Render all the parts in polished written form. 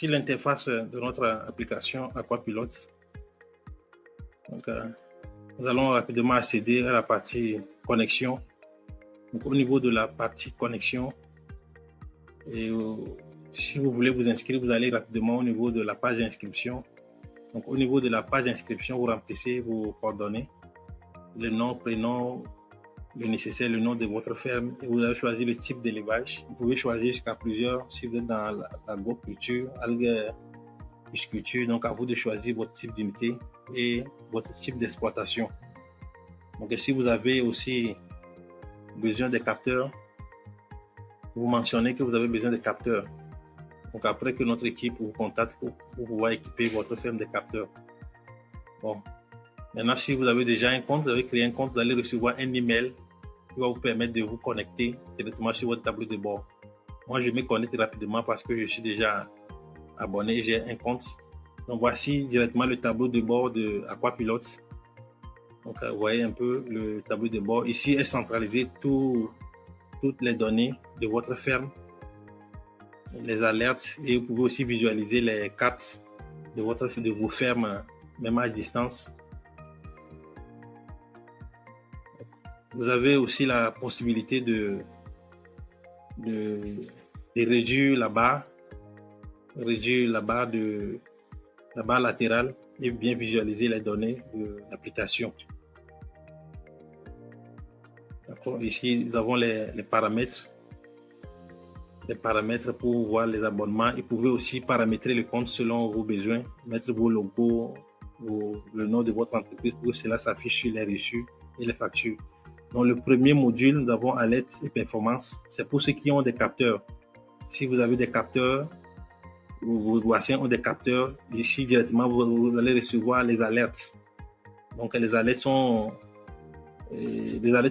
Sur l'interface de notre application Aquapilot, donc, nous allons rapidement accéder à la partie connexion. Donc, au niveau de la partie connexion, et si vous voulez vous inscrire, vous allez rapidement au niveau de la page d'inscription. Donc, au niveau de la page d'inscription, vous remplissez vos coordonnées, le nom, prénom, le nécessaire, le nom de votre ferme, et vous avez choisi le type d'élevage. Vous pouvez choisir jusqu'à plusieurs si vous êtes dans l'agriculture, algues, pisciculture. Donc, à vous de choisir votre type d'unité et votre type d'exploitation. Donc, si vous avez aussi besoin de capteurs, vous mentionnez que vous avez besoin de capteurs. Donc, après que notre équipe vous contacte pour pouvoir équiper votre ferme de capteurs. Bon. Maintenant, si vous avez déjà un compte, vous avez créé un compte, vous allez recevoir un email qui va vous permettre de vous connecter directement sur votre tableau de bord. Moi, je me connecte rapidement parce que je suis déjà abonné et j'ai un compte. Donc, voici directement le tableau de bord de Aquapilot. Donc, vous voyez un peu le tableau de bord. Ici est centralisé toutes les données de votre ferme, les alertes, et vous pouvez aussi visualiser les cartes de vos fermes, même à distance. Vous avez aussi la possibilité de réduire la barre la barre latérale et bien visualiser les données de l'application. Ici, nous avons les paramètres pour voir les abonnements. Et vous pouvez aussi paramétrer le compte selon vos besoins, mettre vos logos, le nom de votre entreprise pour que cela s'affiche sur les reçus et les factures. Dans le premier module, nous avons alerte et performance. C'est pour ceux qui ont des capteurs. Si vous avez des capteurs, vos voisins ont des capteurs, ici directement vous allez recevoir les alertes. Donc les alertes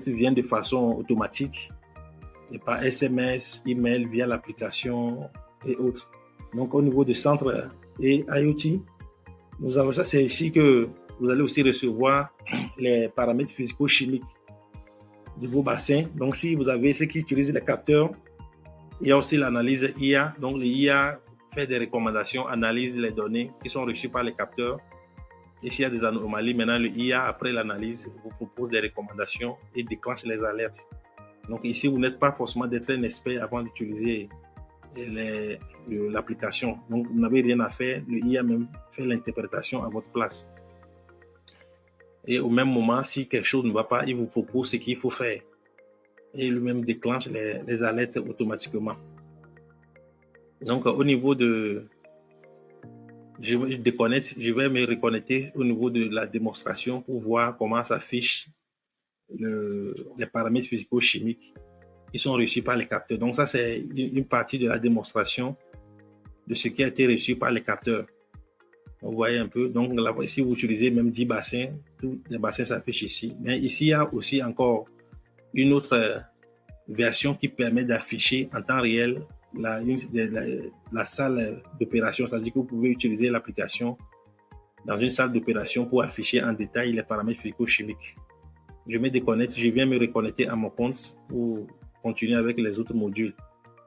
viennent de façon automatique et par SMS, email, via l'application et autres. Donc au niveau du centre et IoT, nous avons ça, c'est ici que vous allez aussi recevoir les paramètres physico-chimiques de vos bassins. Donc si vous avez ceux qui utilisent les capteurs, il y a aussi l'analyse IA. Donc le IA fait des recommandations, analyse les données qui sont reçues par les capteurs. Et s'il y a des anomalies, maintenant le IA, après l'analyse, vous propose des recommandations et déclenche les alertes. Donc ici, vous n'êtes pas forcément d'être un expert avant d'utiliser l'application. Donc vous n'avez rien à faire, le IA même fait l'interprétation à votre place. Et au même moment, si quelque chose ne va pas, il vous propose ce qu'il faut faire. Et lui-même déclenche les alertes automatiquement. Donc au niveau de... Je vais me reconnecter au niveau de la démonstration pour voir comment s'affiche les paramètres physico-chimiques qui sont reçus par les capteurs. Donc ça, c'est une partie de la démonstration de ce qui a été reçu par les capteurs. Vous voyez un peu. Donc là, si vous utilisez même 10 bassins, tous les bassins s'affichent ici. Mais ici, il y a aussi encore une autre version qui permet d'afficher en temps réel la salle d'opération. C'est-à-dire que vous pouvez utiliser l'application dans une salle d'opération pour afficher en détail les paramètres physico-chimiques. Je viens me reconnecter à mon compte pour continuer avec les autres modules.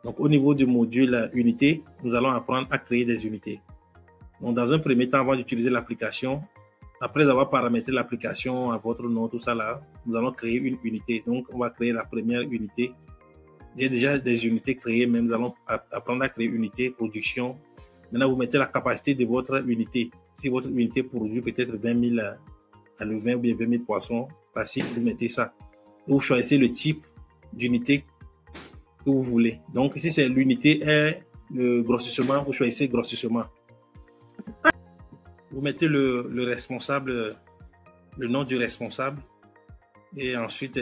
Donc au niveau du module unité, nous allons apprendre à créer des unités. Donc dans un premier temps, avant d'utiliser l'application, après avoir paramétré l'application à votre nom, tout ça là, nous allons créer une unité. Donc on va créer la première unité. Il y a déjà des unités créées, mais nous allons apprendre à créer une unité, production. Maintenant, vous mettez la capacité de votre unité. Si votre unité produit peut-être 20 000 à le 20 ou bien 20 000 poissons, facile, vous mettez ça. Vous choisissez le type d'unité que vous voulez. Donc, si c'est l'unité est le grossissement, vous choisissez grossissement. Vous mettez le responsable, le nom du responsable, et ensuite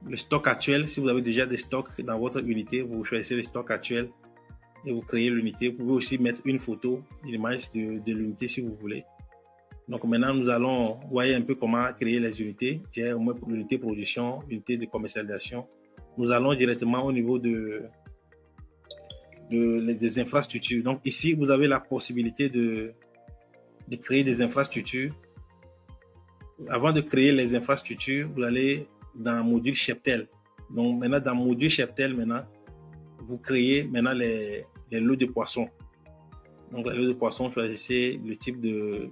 le stock actuel. Si vous avez déjà des stocks dans votre unité, vous choisissez le stock actuel et vous créez l'unité. Vous pouvez aussi mettre une photo, une image de l'unité si vous voulez. Donc maintenant, nous allons voir un peu comment créer les unités. J'ai au moins l'unité production, l'unité de commercialisation. Nous allons directement au niveau des infrastructures. Donc ici, vous avez la possibilité de créer des infrastructures. Avant de créer les infrastructures, vous allez dans le module Cheptel. Donc maintenant, dans le module Cheptel, maintenant, vous créez maintenant les lots de poissons. Donc, les lots de poissons, choisissez le type de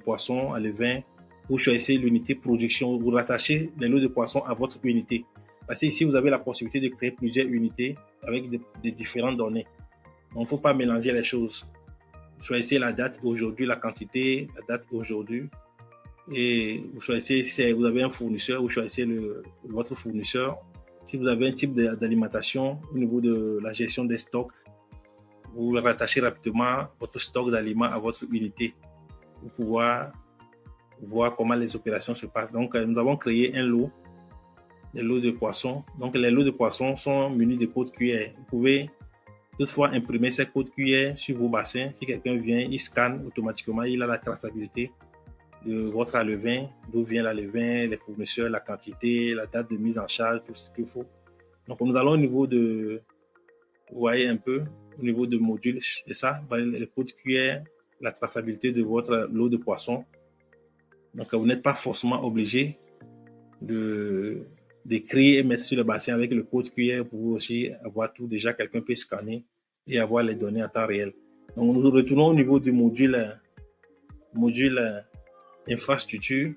poissons à levain. Vous choisissez l'unité production. Vous rattachez les lots de poissons à votre unité. Parce que ici, vous avez la possibilité de créer plusieurs unités avec des différentes données. Donc, il ne faut pas mélanger les choses. Vous choisissez la date aujourd'hui, la quantité, la date aujourd'hui. Et vous choisissez, si vous avez un fournisseur, vous choisissez votre fournisseur. Si vous avez un type d'alimentation au niveau de la gestion des stocks, vous rattachez rapidement votre stock d'aliments à votre unité pour pouvoir voir comment les opérations se passent. Donc, nous avons créé un lot, des lots de poissons. Donc, les lots de poissons sont munis de codes QR. Vous pouvez toutefois imprimer ces codes QR sur vos bassins. Si quelqu'un vient, il scanne automatiquement, il a la traçabilité de votre levain, d'où vient la levain, les fournisseurs, la quantité, la date de mise en charge, tout ce qu'il faut. Donc, nous allons au niveau de, vous voyez un peu, au niveau de module, c'est ça, le code QR, la traçabilité de votre lot de poissons. Donc, vous n'êtes pas forcément obligé d'écrire et mettre sur le bassin avec le code QR pour vous aussi avoir tout. Déjà, quelqu'un peut scanner et avoir les données en temps réel. Donc, nous retournons au niveau du module infrastructure.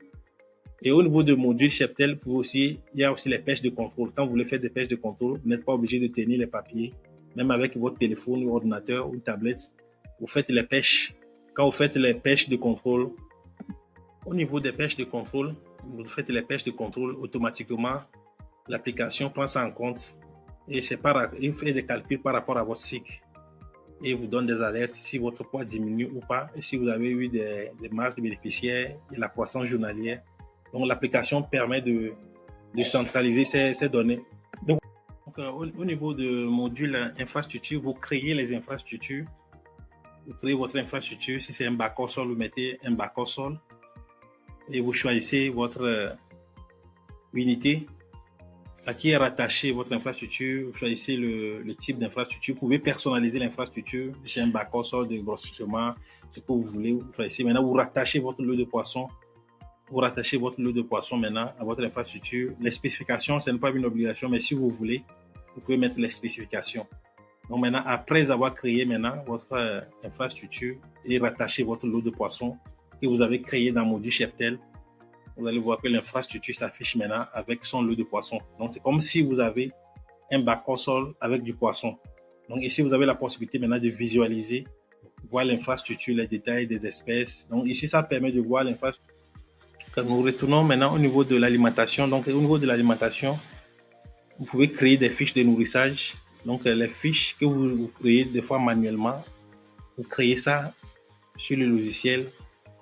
Et au niveau du module cheptel, il y a aussi les pêches de contrôle. Quand vous voulez faire des pêches de contrôle, vous n'êtes pas obligé de tenir les papiers. Même avec votre téléphone ou ordinateur ou une tablette, vous faites les pêches. Quand vous faites les pêches de contrôle, au niveau des pêches de contrôle, vous faites les pêches de contrôle automatiquement. L'application prend ça en compte et il fait des calculs par rapport à votre cycle et vous donne des alertes si votre poids diminue ou pas et si vous avez eu des marques bénéficiaires et la croissance journalière. Donc, l'application permet de centraliser ces données. Donc, au niveau de module infrastructure, vous créez les infrastructures. Vous créez votre infrastructure. Si c'est un bac au sol, vous mettez un bac au sol et vous choisissez votre unité à qui est rattaché votre infrastructure. Vous choisissez le type d'infrastructure. Vous pouvez personnaliser l'infrastructure. Si c'est un bac au sol de grossissement, ce que vous voulez, vous choisissez. Maintenant, vous rattachez votre lot de poissons. Vous rattachez votre lot de poissons maintenant à votre infrastructure. Les spécifications, ce n'est pas une obligation, mais si vous voulez, vous pouvez mettre les spécifications. Donc maintenant, après avoir créé maintenant votre infrastructure et rattaché votre lot de poissons que vous avez créé dans le module cheptel, vous allez voir que l'infrastructure s'affiche maintenant avec son lot de poissons. Donc c'est comme si vous avez un bac au sol avec du poisson. Donc ici, vous avez la possibilité maintenant de visualiser, voir l'infrastructure, les détails des espèces. Donc ici, ça permet de voir l'infrastructure. Quand nous retournons maintenant au niveau de l'alimentation. Donc au niveau de l'alimentation, vous pouvez créer des fiches de nourrissage. Donc les fiches que vous créez des fois manuellement, vous créez ça sur le logiciel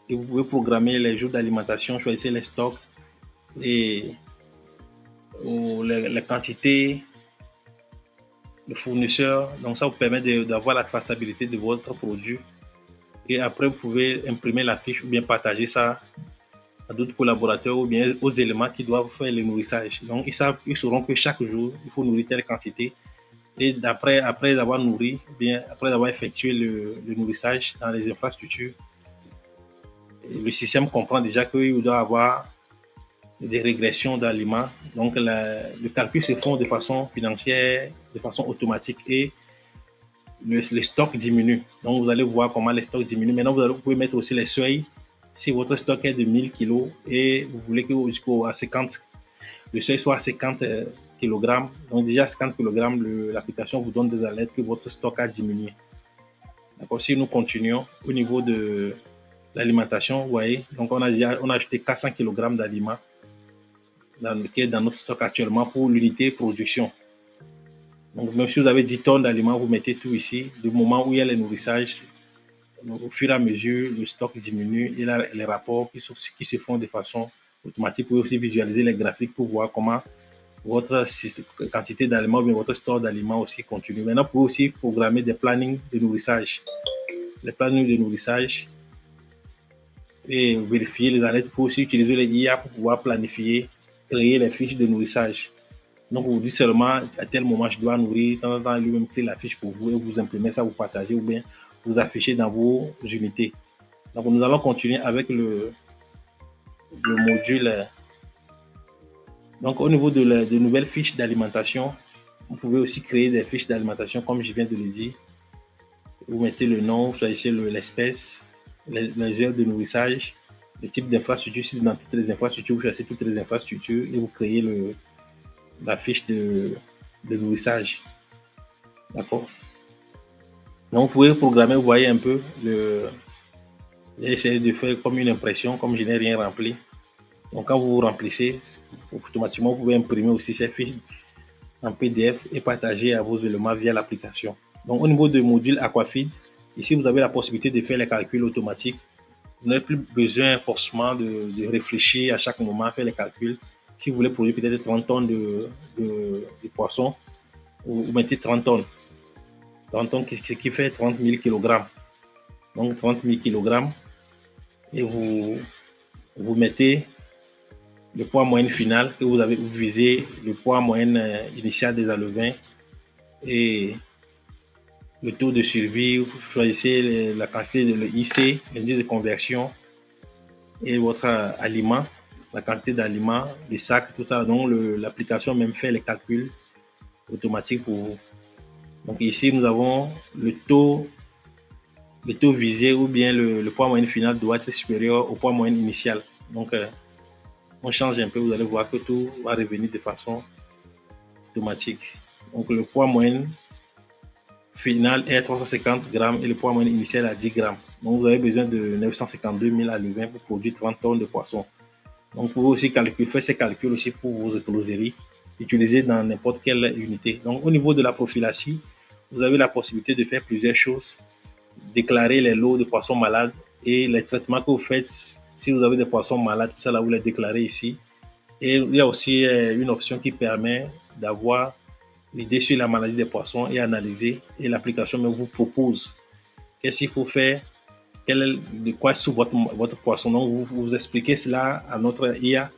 et vous pouvez programmer les jours d'alimentation, choisir les stocks et les quantités, le fournisseur. Donc ça vous permet d'avoir la traçabilité de votre produit. Et après, vous pouvez imprimer la fiche ou bien partager ça à d'autres collaborateurs ou bien aux éléments qui doivent faire le nourrissage. Donc ils sauront que chaque jour, il faut nourrir telle quantité. Et après avoir nourri, bien après avoir effectué le nourrissage dans les infrastructures, le système comprend déjà qu'il doit avoir des régressions d'aliments. Donc, le calcul se fait de façon financière, de façon automatique et le stock diminue. Donc, vous allez voir comment les stocks diminuent. Maintenant, vous pouvez mettre aussi les seuils. Si votre stock est de 1000 kg et vous voulez que jusqu'à 50, le seuil soit à 50 kg, donc déjà à 50 kg, l'application vous donne des alertes que votre stock a diminué. D'accord. Si nous continuons au niveau de l'alimentation, vous voyez, donc on a acheté 400 kg d'aliments qui est dans notre stock actuellement pour l'unité production. Donc, même si vous avez 10 tonnes d'aliments, vous mettez tout ici. Du moment où il y a les nourrissages, au fur et à mesure, le stock diminue et là, les rapports qui se font de façon automatique. Vous pouvez aussi visualiser les graphiques pour voir comment votre quantité d'aliments ou bien votre store d'aliments aussi continue. Maintenant, vous pouvez aussi programmer des plannings de nourrissage. Les plannings de nourrissage et vérifier les alertes. Vous pouvez aussi utiliser les IA pour pouvoir planifier, créer les fiches de nourrissage. Donc, vous dites seulement à tel moment je dois nourrir, de temps en temps, lui-même crée la fiche pour vous et vous imprimez ça, vous partagez ou bien vous affichez dans vos unités. Donc, nous allons continuer avec le module. Donc, au niveau de nouvelles fiches d'alimentation, Vous pouvez aussi créer des fiches d'alimentation comme je viens de le dire. Vous mettez le nom, vous choisissez l'espèce, les heures de nourrissage, le type d'infrastructure. Si dans toutes les infrastructures, vous choisissez toutes les infrastructures et vous créez la fiche de nourrissage. D'accord. Donc, vous pouvez programmer, vous voyez un peu, j'ai essayé de faire comme une impression, comme je n'ai rien rempli. Donc, quand vous remplissez, automatiquement, vous pouvez imprimer aussi ces fiches en PDF et partager à vos éléments via l'application. Donc, au niveau du module Aquafeed, ici, vous avez la possibilité de faire les calculs automatiques. Vous n'avez plus besoin forcément de réfléchir à chaque moment, faire les calculs. Si vous voulez produire peut-être 30 tonnes de poissons, vous mettez 30 tonnes. 30 tonnes qui fait 30 000 kg. Donc 30 000 kg. Et vous mettez le poids moyen final que vous visez le poids moyen initial des alevins et le taux de survie. Vous choisissez la quantité de l'IC, l'indice de conversion, et votre aliment, la quantité d'aliments, le sac, tout ça. Donc l'application même fait les calculs automatiques pour vous. Donc ici, nous avons le taux visé ou bien le poids moyen final doit être supérieur au poids moyen initial. Donc on change un peu, vous allez voir que tout va revenir de façon automatique. Donc le poids moyen final est 350 grammes et le poids moyen initial à 10 grammes. Donc vous avez besoin de 952 000 alevins pour produire 30 tonnes de poissons. Donc vous pouvez aussi faire ces calculs aussi pour vos écloseries, utilisés dans n'importe quelle unité. Donc au niveau de la prophylaxie, vous avez la possibilité de faire plusieurs choses. Déclarer les lots de poissons malades et les traitements que vous faites. Si vous avez des poissons malades, tout ça là, vous les déclarez ici. Et il y a aussi une option qui permet d'avoir l'idée sur la maladie des poissons et analyser. Et l'application vous propose qu'est-ce qu'il faut faire, de quoi sous votre poisson. Donc vous expliquez cela à notre IA.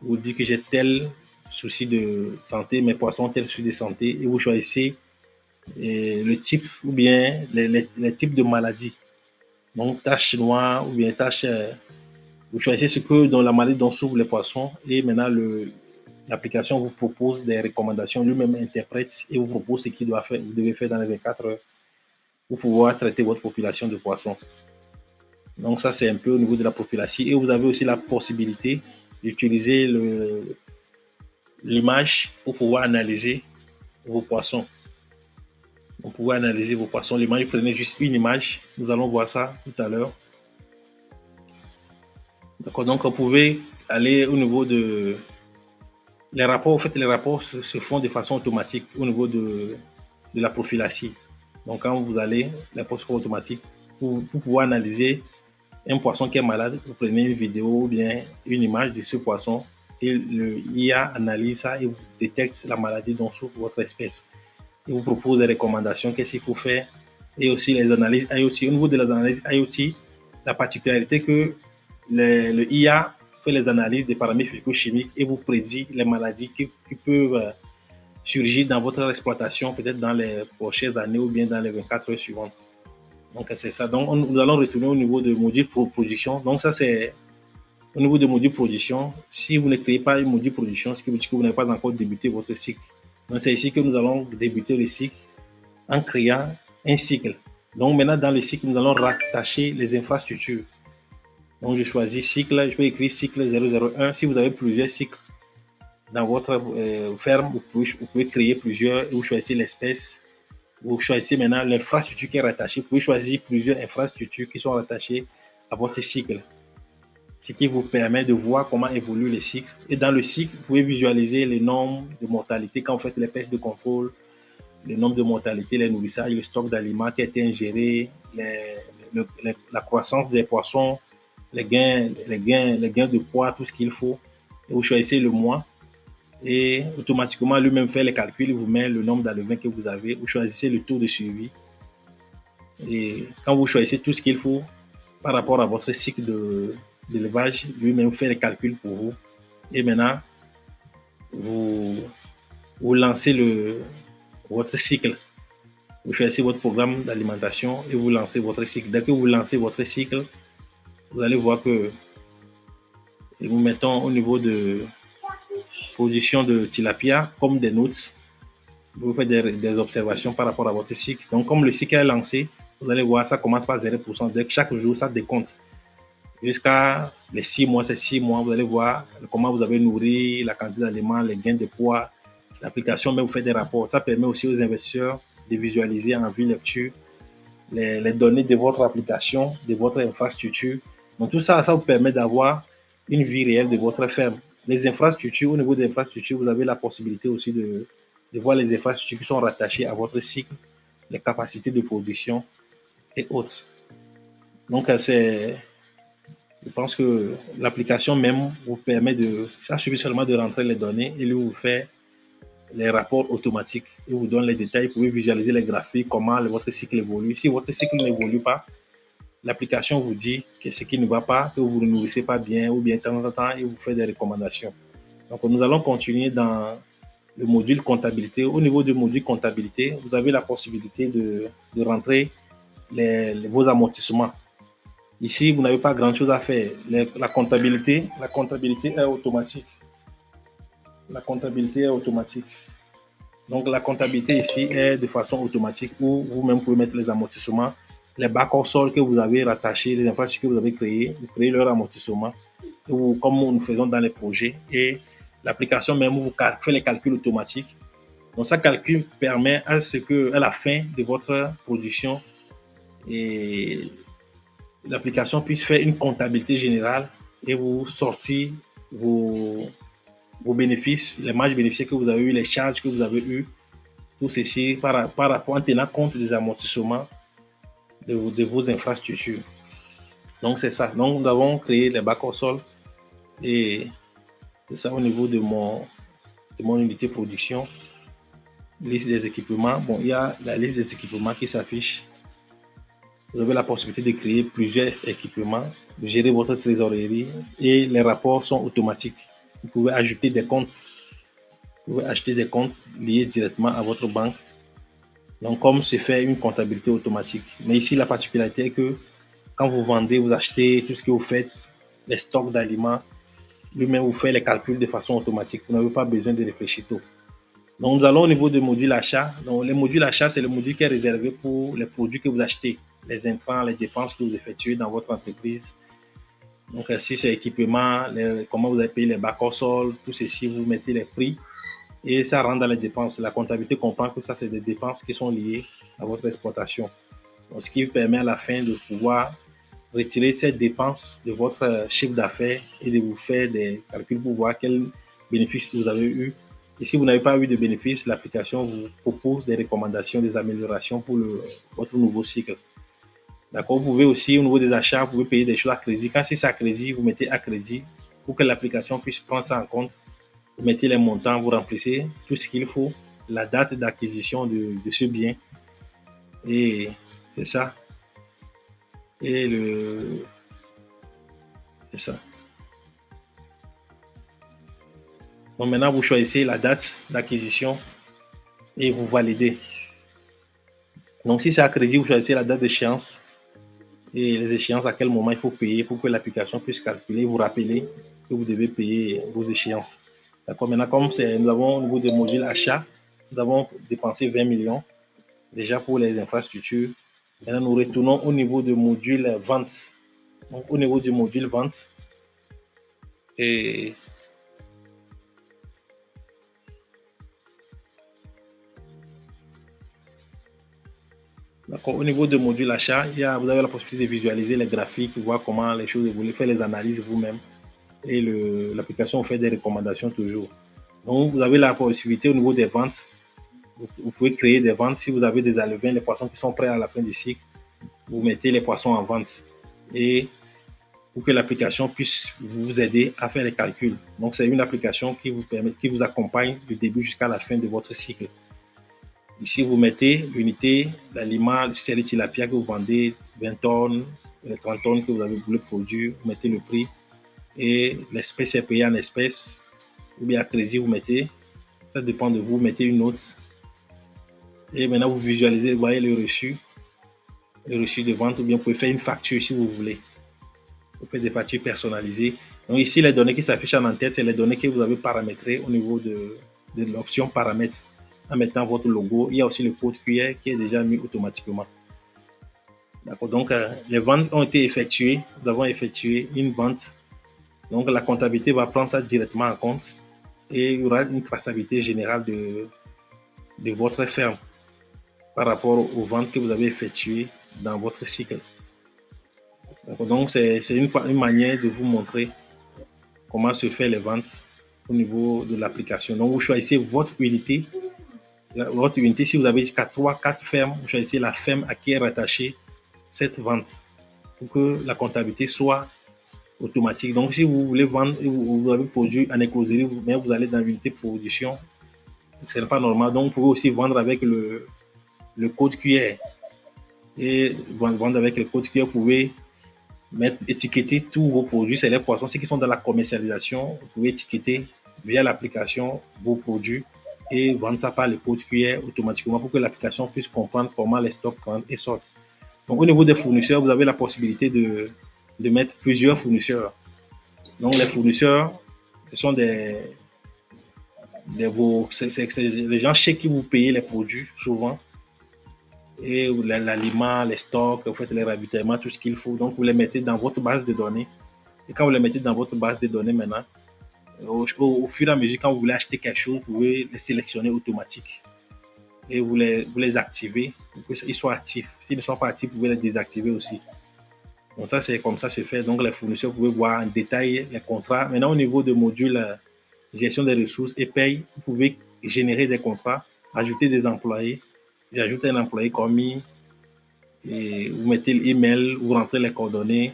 Vous dites que j'ai tel souci de santé, mes poissons tel souci de santé, et vous choisissez le type ou bien les types de maladies. Donc tache noire ou bien tache, vous choisissez ce que dans la maladie dont souffrent les poissons, et maintenant l'application vous propose des recommandations, lui-même interprète et vous propose ce qu'il doit faire, vous devez faire dans les 24 heures pour pouvoir traiter votre population de poissons. Donc ça, c'est un peu au niveau de la population. Et vous avez aussi la possibilité d'utiliser l'image pour pouvoir analyser vos poissons. Vous pouvez analyser vos poissons. L'image, prenez juste une image. Nous allons voir ça tout à l'heure. D'accord. Donc, vous pouvez aller au niveau de les rapports. En fait, les rapports se font de façon automatique au niveau de la prophylaxie. Donc, quand vous allez, les rapports se font automatiques pour pouvoir analyser un poisson qui est malade. Vous prenez une vidéo ou bien une image de ce poisson et l'IA analyse ça et vous détecte la maladie dont souffre votre espèce. Il vous propose des recommandations, qu'est-ce qu'il faut faire, et aussi les analyses IoT. Au niveau de les analyses IoT, la particularité que le IA fait les analyses des paramètres physico-chimiques et vous prédit les maladies qui peuvent surgir dans votre exploitation, peut-être dans les prochaines années ou bien dans les 24 heures suivantes. Donc c'est ça. Donc nous allons retourner au niveau de module production. Donc ça c'est au niveau de module production. Si vous ne créez pas un module production, ce qui veut dire que vous n'avez pas encore débuté votre cycle. Donc c'est ici que nous allons débuter le cycle en créant un cycle. Donc maintenant dans le cycle, nous allons rattacher les infrastructures. Donc je choisis cycle, je peux écrire cycle 001. Si vous avez plusieurs cycles dans votre ferme, vous pouvez créer plusieurs et vous choisissez l'espèce. Vous choisissez maintenant l'infrastructure qui est rattachée. Vous pouvez choisir plusieurs infrastructures qui sont rattachées à votre cycle. Ce qui vous permet de voir comment évolue le cycle. Et dans le cycle, vous pouvez visualiser les nombres de mortalité quand vous faites les pêches de contrôle, le nombre de mortalité, les nourrissages, le stock d'aliments qui a été ingéré, la croissance des poissons, les gains de poids, tout ce qu'il faut. Et vous choisissez le mois et automatiquement lui-même fait les calculs, il vous met le nombre d'alevins que vous avez, vous choisissez le taux de suivi. Et quand vous choisissez tout ce qu'il faut par rapport à votre cycle d'élevage, lui-même fait les calculs pour vous. Et maintenant, vous lancez votre cycle. Vous choisissez votre programme d'alimentation et vous lancez votre cycle. Dès que vous lancez votre cycle, vous allez voir que nous mettons au niveau de production de tilapia comme des notes. Vous faites des observations par rapport à votre cycle. Donc, comme le cycle est lancé, vous allez voir, ça commence par 0%. Dès que chaque jour, ça décompte. Jusqu'à les 6 mois, c'est 6 mois, vous allez voir comment vous avez nourri, la quantité d'aliments, les gains de poids. L'application même vous fait des rapports. Ça permet aussi aux investisseurs de visualiser en vue lecture les données de votre application, de votre infrastructure. Donc tout ça, ça vous permet d'avoir une vie réelle de votre ferme. Les infrastructures, au niveau des infrastructures, vous avez la possibilité aussi de voir les infrastructures qui sont rattachées à votre cycle, les capacités de production et autres. Donc je pense que l'application même vous permet de, ça suffit seulement de rentrer les données et lui vous fait les rapports automatiques. Il vous donne les détails, vous pouvez visualiser les graphiques, comment votre cycle évolue. Si votre cycle n'évolue pas, l'application vous dit que ce qui ne va pas, que vous ne nourrissez pas bien, ou bien de temps en temps, il vous fait des recommandations. Donc, nous allons continuer dans le module comptabilité. Au niveau du module comptabilité, vous avez la possibilité de rentrer vos amortissements. Ici, vous n'avez pas grand-chose à faire. La comptabilité est automatique. La comptabilité est automatique. Donc, la comptabilité ici est de façon automatique où vous-même pouvez mettre les amortissements, les bacs au sol que vous avez rattachés, les infrastructures que vous avez créées, vous créez leur amortissement, ou comme nous faisons dans les projets. Et l'application même vous fait les calculs automatiques. Donc, ça calcul permet à ce que, à la fin de votre production, et l'application puisse faire une comptabilité générale et vous sortir vos bénéfices, les marges bénéficiaires que vous avez eues, les charges que vous avez eues, tout ceci par rapport en tenant compte des amortissements de vos infrastructures. Donc, c'est ça. Donc, nous avons créé les bacs au sol et c'est ça au niveau de mon unité de production. Liste des équipements. Bon, il y a la liste des équipements qui s'affiche. Vous avez la possibilité de créer plusieurs équipements, de gérer votre trésorerie et les rapports sont automatiques. Vous pouvez ajouter des comptes. Vous pouvez acheter des comptes liés directement à votre banque. Donc, comme c'est fait une comptabilité automatique. Mais ici, la particularité est que quand vous vendez, vous achetez tout ce que vous faites, les stocks d'aliments, lui-même vous fait les calculs de façon automatique. Vous n'avez pas besoin de réfléchir tôt. Donc, nous allons au niveau du module achat. Donc, le module achat, c'est le module qui est réservé pour les produits que vous achetez, les intrants, les dépenses que vous effectuez dans votre entreprise. Donc, si c'est équipement, comment vous avez payé les bacs au sol, tout ceci, vous mettez les prix et ça rentre dans les dépenses. La comptabilité comprend que ça, c'est des dépenses qui sont liées à votre exploitation. Donc, ce qui permet à la fin de pouvoir retirer ces dépenses de votre chiffre d'affaires et de vous faire des calculs pour voir quels bénéfices vous avez eu. Et si vous n'avez pas eu de bénéfices, l'application vous propose des recommandations, des améliorations pour votre nouveau cycle. D'accord. Vous pouvez aussi, au niveau des achats, vous pouvez payer des choses à crédit. Quand c'est à crédit, vous mettez à crédit pour que l'application puisse prendre ça en compte. Vous mettez les montants, vous remplissez tout ce qu'il faut, la date d'acquisition de ce bien. Et c'est ça. Et c'est ça. Donc maintenant, vous choisissez la date d'acquisition et vous validez. Donc si c'est à crédit, vous choisissez la date d'échéance et les échéances à quel moment il faut payer pour que l'application puisse calculer, vous rappeler que vous devez payer vos échéances. D'accord. Maintenant, comme nous avons au niveau des modules achat, nous avons dépensé 20 millions déjà pour les infrastructures. Maintenant, nous retournons au niveau du module vente. Donc au niveau du module vente, et d'accord. Au niveau du module achat, vous avez la possibilité de visualiser les graphiques, voir comment les choses évoluent, faire les analyses vous-même. Et l'application vous fait des recommandations toujours. Donc, vous avez la possibilité au niveau des ventes. Vous pouvez créer des ventes. Si vous avez des alevins, les poissons qui sont prêts à la fin du cycle, vous mettez les poissons en vente. Et pour que l'application puisse vous aider à faire les calculs. Donc, c'est une application qui vous accompagne du début jusqu'à la fin de votre cycle. Ici, vous mettez l'unité d'aliment, si c'est les tilapia que vous vendez, 20 tonnes, les 30 tonnes que vous avez voulu produire, vous mettez le prix et l'espèce est payée en espèces ou bien à crédit, vous mettez, ça dépend de vous, vous mettez une note et maintenant vous visualisez, vous voyez le reçu de vente ou bien vous pouvez faire une facture si vous voulez. Vous faites des factures personnalisées. Donc ici, les données qui s'affichent en tête, c'est les données que vous avez paramétrées au niveau de l'option paramètres. en mettant votre logo. Il y a aussi le code QR qui est déjà mis automatiquement. D'accord. Donc, les ventes ont été effectuées. Nous avons effectué une vente. Donc, la comptabilité va prendre ça directement en compte et il y aura une traçabilité générale de votre ferme par rapport aux ventes que vous avez effectuées dans votre cycle. Donc, c'est une manière de vous montrer comment se fait les ventes au niveau de l'application. Donc, vous choisissez votre unité. Votre unité, si vous avez jusqu'à 3-4 fermes, vous choisissez la ferme à qui est rattachée cette vente pour que la comptabilité soit automatique. Donc, si vous voulez vendre, vous avez produit en écloserie, mais vous allez dans l'unité de production, ce n'est pas normal. Donc, vous pouvez aussi vendre avec le code QR. Et vendre avec le code QR, vous pouvez étiqueter tous vos produits. C'est les poissons, ceux qui sont dans la commercialisation. Vous pouvez étiqueter via l'application vos produits et vendre ça par le code QR automatiquement pour que l'application puisse comprendre comment les stocks rentrent et sortent. Donc, au niveau des fournisseurs, vous avez la possibilité de mettre plusieurs fournisseurs. Donc, les fournisseurs, ce sont c'est les gens chez qui vous payez les produits souvent. Et l'aliment, les stocks, vous faites les ravitaillements, tout ce qu'il faut. Donc, vous les mettez dans votre base de données. Et quand vous les mettez dans votre base de données maintenant, au fur et à mesure, quand vous voulez acheter quelque chose, vous pouvez les sélectionner automatiques. Et vous les activez pour qu'ils soient actifs. S'ils ne sont pas actifs, vous pouvez les désactiver aussi. Donc ça, c'est comme ça se fait. Donc les fournisseurs, vous pouvez voir en détail les contrats. Maintenant, au niveau de module gestion des ressources et paye, vous pouvez générer des contrats, ajouter des employés. J'ajoute un employé commis, et vous mettez l'email, vous rentrez les coordonnées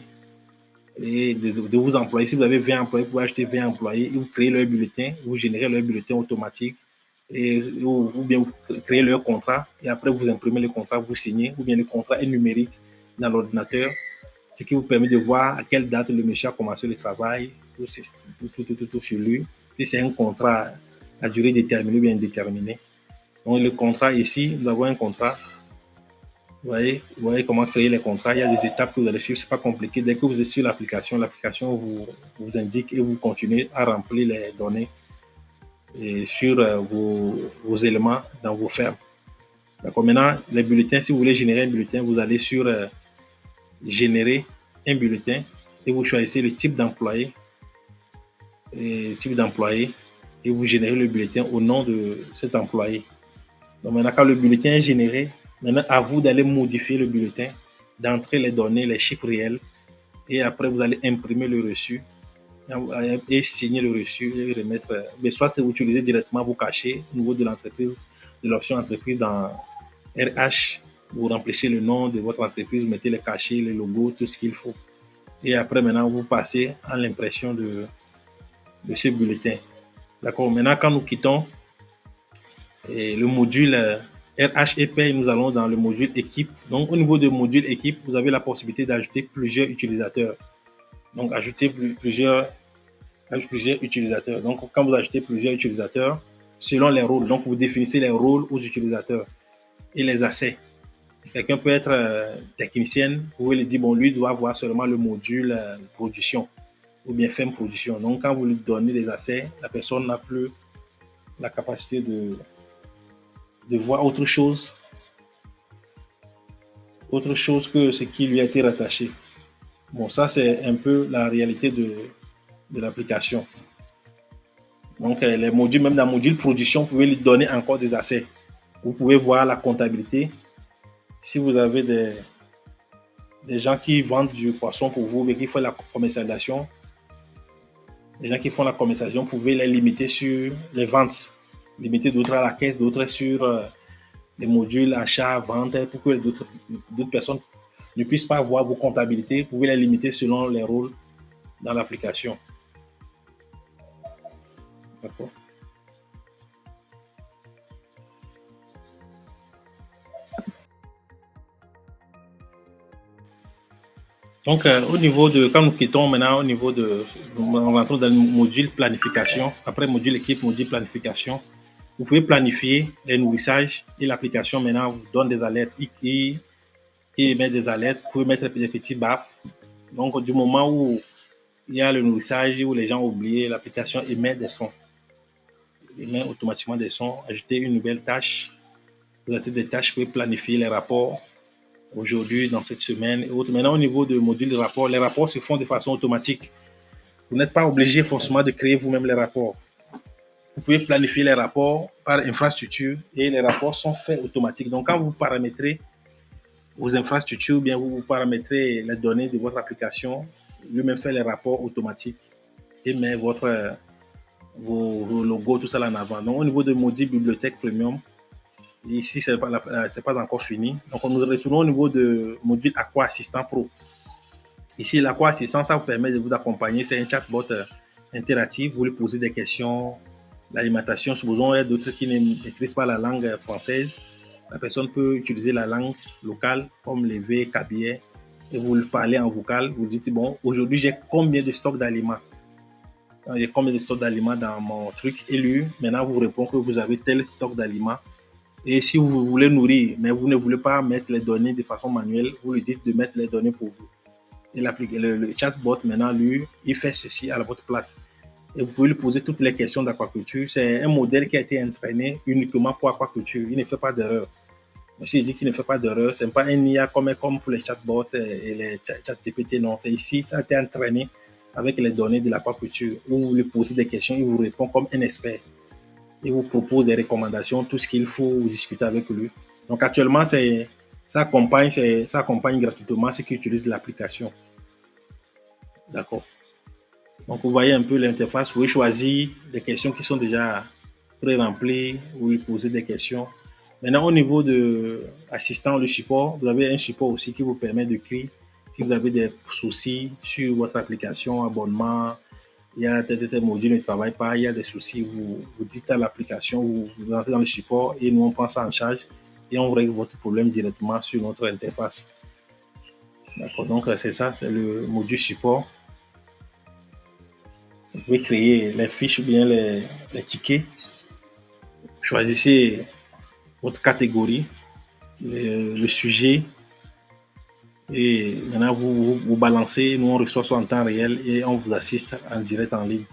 et de vos employés. Si vous avez 20 employés, vous pouvez acheter 20 employés et vous créez leur bulletin, vous générez leur bulletin automatique ou bien vous créez leur contrat et après vous imprimez le contrat, vous signez, ou bien le contrat est numérique dans l'ordinateur, ce qui vous permet de voir à quelle date le monsieur a commencé le travail, tout sur lui. Puis c'est un contrat à durée déterminée ou bien indéterminée. Donc le contrat ici, nous avons un contrat. Vous voyez comment créer les contrats. Il y a des étapes que vous allez suivre. Ce n'est pas compliqué. Dès que vous êtes sur l'application, l'application vous indique et vous continuez à remplir les données et sur vos éléments dans vos fermes. D'accord. Maintenant, les bulletins, si vous voulez générer un bulletin, vous allez sur générer un bulletin et vous choisissez le type d'employé et vous générez le bulletin au nom de cet employé. Donc maintenant, quand le bulletin est généré, maintenant à vous d'aller modifier le bulletin, d'entrer les données, les chiffres réels et après vous allez imprimer le reçu et signer le reçu et remettre. Mais soit vous utilisez directement vos cachets au niveau de l'entreprise, de l'option entreprise dans RH, vous remplissez le nom de votre entreprise, vous mettez les cachets, les logos, tout ce qu'il faut. Et après, maintenant, vous passez à l'impression de ce bulletin. D'accord. Maintenant, quand nous quittons le module RH et paye, nous allons dans le module équipe. Donc, au niveau du module équipe, vous avez la possibilité d'ajouter plusieurs utilisateurs. Donc, ajouter plusieurs utilisateurs. Donc, quand vous ajoutez plusieurs utilisateurs, selon les rôles, donc vous définissez les rôles aux utilisateurs et les accès. Quelqu'un peut être technicienne, vous pouvez lui dire, bon, lui doit avoir seulement le module production ou bien ferme production. Donc, quand vous lui donnez les accès, la personne n'a plus la capacité de voir autre chose que ce qui lui a été rattaché. Bon, ça, c'est un peu la réalité de l'application. Donc, les modules, même dans le module production, vous pouvez lui donner encore des accès. Vous pouvez voir la comptabilité. Si vous avez des gens qui vendent du poisson pour vous, mais qui font la commercialisation, les gens qui font la commercialisation, vous pouvez les limiter sur les ventes. Limiter d'autres à la caisse, d'autres sur les modules achat, vente, pour que d'autres personnes ne puissent pas voir vos comptabilités. Vous pouvez les limiter selon les rôles dans l'application. D'accord. Donc, au niveau de, quand nous quittons maintenant, au niveau de, on rentre dans le module planification. Après module équipe, module planification. Vous pouvez planifier les nourrissages et l'application maintenant vous donne des alertes et émet des alertes. Vous pouvez mettre des petits baffes. Donc, du moment où il y a le nourrissage, où les gens ont oublié, l'application émet des sons. il met automatiquement des sons, ajouter une nouvelle tâche. Vous avez des tâches, vous pouvez planifier les rapports aujourd'hui, dans cette semaine et autres. Maintenant, au niveau du module de rapport, les rapports se font de façon automatique. Vous n'êtes pas obligé forcément de créer vous-même les rapports. Vous pouvez planifier les rapports par infrastructure et les rapports sont faits automatiques. Donc, quand vous paramétrez vos infrastructures, bien vous paramétrez les données de votre application, lui-même fait les rapports automatiques et met vos logos, tout ça là en avant. Donc, au niveau de module bibliothèque premium, ici, ce n'est pas encore fini. Donc, nous retournons au niveau de module Aqua Assistant Pro. Ici, l'Aqua Assistant, ça vous permet de vous accompagner. C'est un chatbot interactif. Vous lui posez des questions, l'alimentation. Supposons qu'il y a d'autres qui ne maîtrisent pas la langue française. La personne peut utiliser la langue locale, comme levé, cabier, et vous lui parlez en vocal. Vous dites, bon, aujourd'hui, j'ai combien de stocks d'aliments? J'ai combien de stocks d'aliments dans mon truc? Et lui, maintenant, vous répond que vous avez tel stock d'aliments. Et si vous voulez nourrir, mais vous ne voulez pas mettre les données de façon manuelle, vous lui dites de mettre les données pour vous. Et le chatbot, maintenant, lui, il fait ceci à votre place. Et vous pouvez lui poser toutes les questions d'aquaculture. C'est un modèle qui a été entraîné uniquement pour aquaculture. Il ne fait pas d'erreur. Monsieur dit qu'il ne fait pas d'erreur. Ce n'est pas un IA comme pour les chatbots et les ChatGPT. Non, c'est ici, ça a été entraîné avec les données de l'aquaculture. Où vous lui posez des questions, il vous répond comme un expert. Il vous propose des recommandations, tout ce qu'il faut discuter avec lui. Donc actuellement, ça accompagne gratuitement ceux qui utilisent l'application. D'accord. Donc, vous voyez un peu l'interface. Vous pouvez choisir des questions qui sont déjà pré-remplies. Vous lui posez des questions. Maintenant, au niveau de l'assistant, le support, vous avez un support aussi qui vous permet d'écrire si vous avez des soucis sur votre application, abonnement, il y a tel module ne travaille pas, il y a des soucis, vous dites à l'application, vous entrez dans le support et nous on prend ça en charge et on règle votre problème directement sur notre interface. D'accord, donc c'est ça, c'est le module support. Vous pouvez créer les fiches ou bien les tickets. Choisissez votre catégorie, le sujet et maintenant vous balancez, nous on reçoit ça en temps réel et on vous assiste en direct en ligne.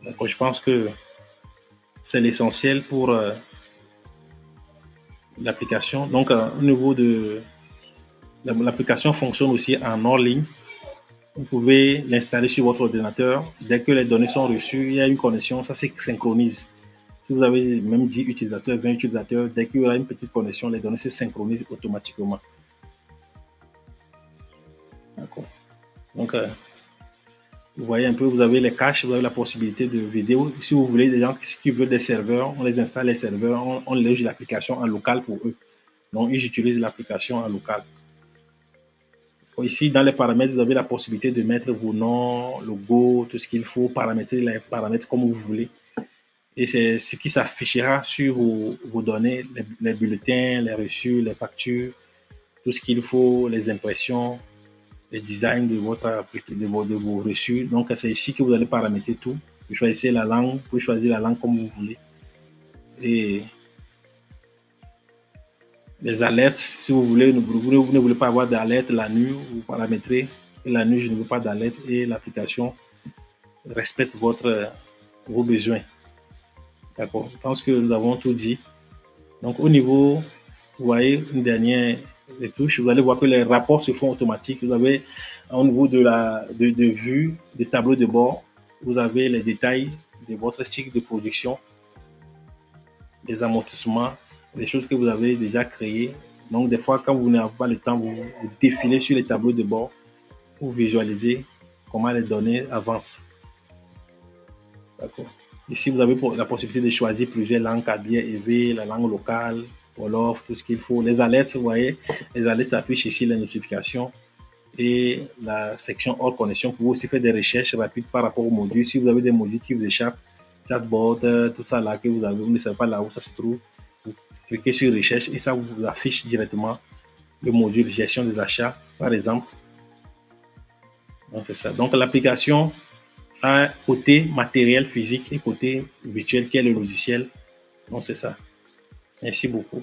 Donc je pense que c'est l'essentiel pour l'application. Donc au niveau de l'application fonctionne aussi en hors ligne. Vous pouvez l'installer sur votre ordinateur. Dès que les données sont reçues, il y a une connexion, ça se synchronise. Si vous avez même 10 utilisateurs, 20 utilisateurs, dès qu'il y aura une petite connexion, les données se synchronisent automatiquement. D'accord. Donc, vous voyez un peu, vous avez les caches, vous avez la possibilité de vidéo. Si vous voulez des gens qui veulent des serveurs, on les installe les serveurs, on loge l'application en local pour eux. Donc, ils utilisent l'application en local. Ici, dans les paramètres, vous avez la possibilité de mettre vos noms, logo, tout ce qu'il faut, paramétrer les paramètres comme vous voulez. Et c'est ce qui s'affichera sur vos données, les bulletins, les reçus, les factures, tout ce qu'il faut, les impressions, les designs de vos reçus. Donc, c'est ici que vous allez paramétrer tout. Vous choisissez la langue, vous pouvez choisir la langue comme vous voulez. Et les alertes, si vous voulez, vous ne voulez pas avoir d'alerte la nuit, vous paramétrez. Et la nuit, je ne veux pas d'alerte et l'application respecte vos besoins. D'accord. Je pense que nous avons tout dit. Donc, au niveau, vous voyez, une dernière touche, vous allez voir que les rapports se font automatiques. Vous avez, au niveau de vue, des tableaux de bord, vous avez les détails de votre cycle de production, des amortissements, des choses que vous avez déjà créées. Donc, des fois, quand vous n'avez pas le temps, vous défilez sur les tableaux de bord pour visualiser comment les données avancent. D'accord. Ici, vous avez la possibilité de choisir plusieurs langues, Kabyle, EV, la langue locale, Wolof, tout ce qu'il faut. Les alertes, vous voyez, les alertes s'affichent ici, les notifications et la section hors connexion pour vous aussi faire des recherches rapides par rapport aux modules. Si vous avez des modules qui vous échappent, chatbot, tout ça là que vous avez, vous ne savez pas là où ça se trouve, vous cliquez sur recherche et ça vous affiche directement le module gestion des achats, par exemple. Donc, c'est ça. Donc, l'application a côté matériel physique et côté virtuel qui est le logiciel. Donc, c'est ça. Merci beaucoup.